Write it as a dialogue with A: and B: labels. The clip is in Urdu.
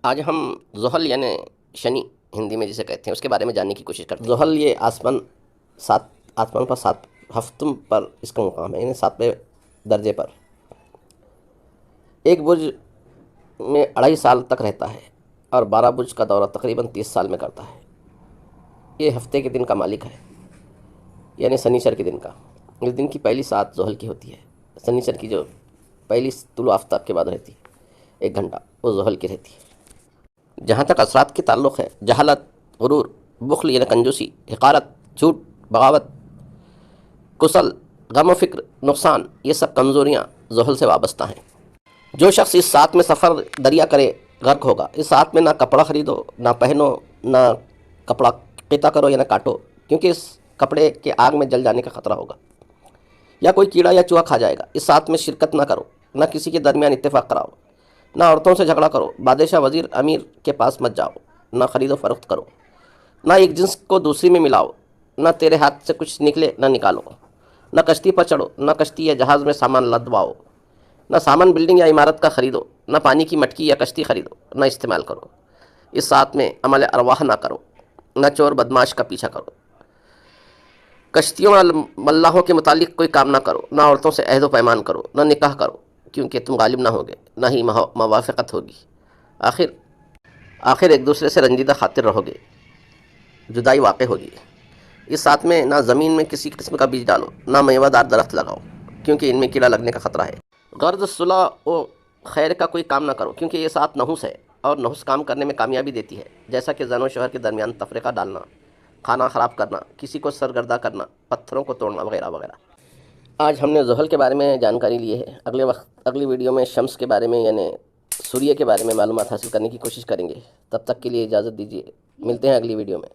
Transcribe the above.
A: آج ہم زحل یعنی شنی ہندی میں جسے کہتے ہیں اس کے بارے میں جاننے کی کوشش کرتے ہیں۔ زحل یہ آسمان پر 7 ہفتوں پر اس کا مقام ہے، یعنی 7ویں درجے پر۔ ایک برج میں 2.5 سال تک رہتا ہے اور 12 برج کا دورہ تقریباً 30 سال میں کرتا ہے۔ یہ ہفتے کے دن کا مالک ہے، یعنی سنیچر کے دن کا۔ اس دن کی پہلی سات زحل کی ہوتی ہے۔ سنیچر کی جو پہلی طلوع آفتاب کے بعد رہتی ہے 1 گھنٹہ، وہ زحل کی رہتی ہے۔ جہاں تک اثرات کی تعلق ہے، جہالت، غرور، بخل یعنی کنجوسی، حقارت، جھوٹ، بغاوت، کسل، غم و فکر، نقصان، یہ سب کمزوریاں زحل سے وابستہ ہیں۔ جو شخص اس ساتھ میں سفر دریا کرے غرق ہوگا۔ اس ساتھ میں نہ کپڑا خریدو، نہ پہنو، نہ کپڑا قطع کرو یا نہ کاٹو، کیونکہ اس کپڑے کے آگ میں جل جانے کا خطرہ ہوگا، یا کوئی کیڑا یا چوہا کھا جائے گا۔ اس ساتھ میں شرکت نہ کرو، نہ کسی کے درمیان اتفاق کراؤ، نہ عورتوں سے جھگڑا کرو، بادشاہ، وزیر، امیر کے پاس مت جاؤ، نہ خرید و فروخت کرو، نہ ایک جنس کو دوسری میں ملاؤ، نہ تیرے ہاتھ سے کچھ نکلے نہ نکالو، نہ کشتی پر چڑھو، نہ کشتی یا جہاز میں سامان لدواؤ، نہ سامان بلڈنگ یا عمارت کا خریدو، نہ پانی کی مٹکی یا کشتی خریدو، نہ استعمال کرو۔ اس ساتھ میں عمل ارواح نہ کرو، نہ چور بدماش کا پیچھا کرو، کشتیوں اور ملاحوں کے متعلق کوئی کام نہ کرو، نہ عورتوں سے عہد و پیمان کرو، نہ نکاح کرو، کیونکہ تم غالب نہ ہوگے، نہ ہی موافقت ہوگی۔ آخر ایک دوسرے سے رنجیدہ خاطر رہو گے، جدائی واقع ہوگی۔ اس ساتھ میں نہ زمین میں کسی قسم کا بیج ڈالو، نہ میوہ دار درخت لگاؤ، کیونکہ ان میں کیڑا لگنے کا خطرہ ہے۔ غرض صلح و خیر کا کوئی کام نہ کرو، کیونکہ یہ ساتھ نحوس ہے، اور نحوس کام کرنے میں کامیابی دیتی ہے، جیسا کہ زن و شوہر کے درمیان تفرقہ ڈالنا، کھانا خراب کرنا، کسی کو سرگردہ کرنا، پتھروں کو توڑنا، وغیرہ وغیرہ۔ آج ہم نے زحل کے بارے میں جانکاری لی ہے۔ اگلی ویڈیو میں شمس کے بارے میں یعنی سوریہ کے بارے میں معلومات حاصل کرنے کی کوشش کریں گے۔ تب تک کے لیے اجازت دیجیے، ملتے ہیں اگلی ویڈیو میں۔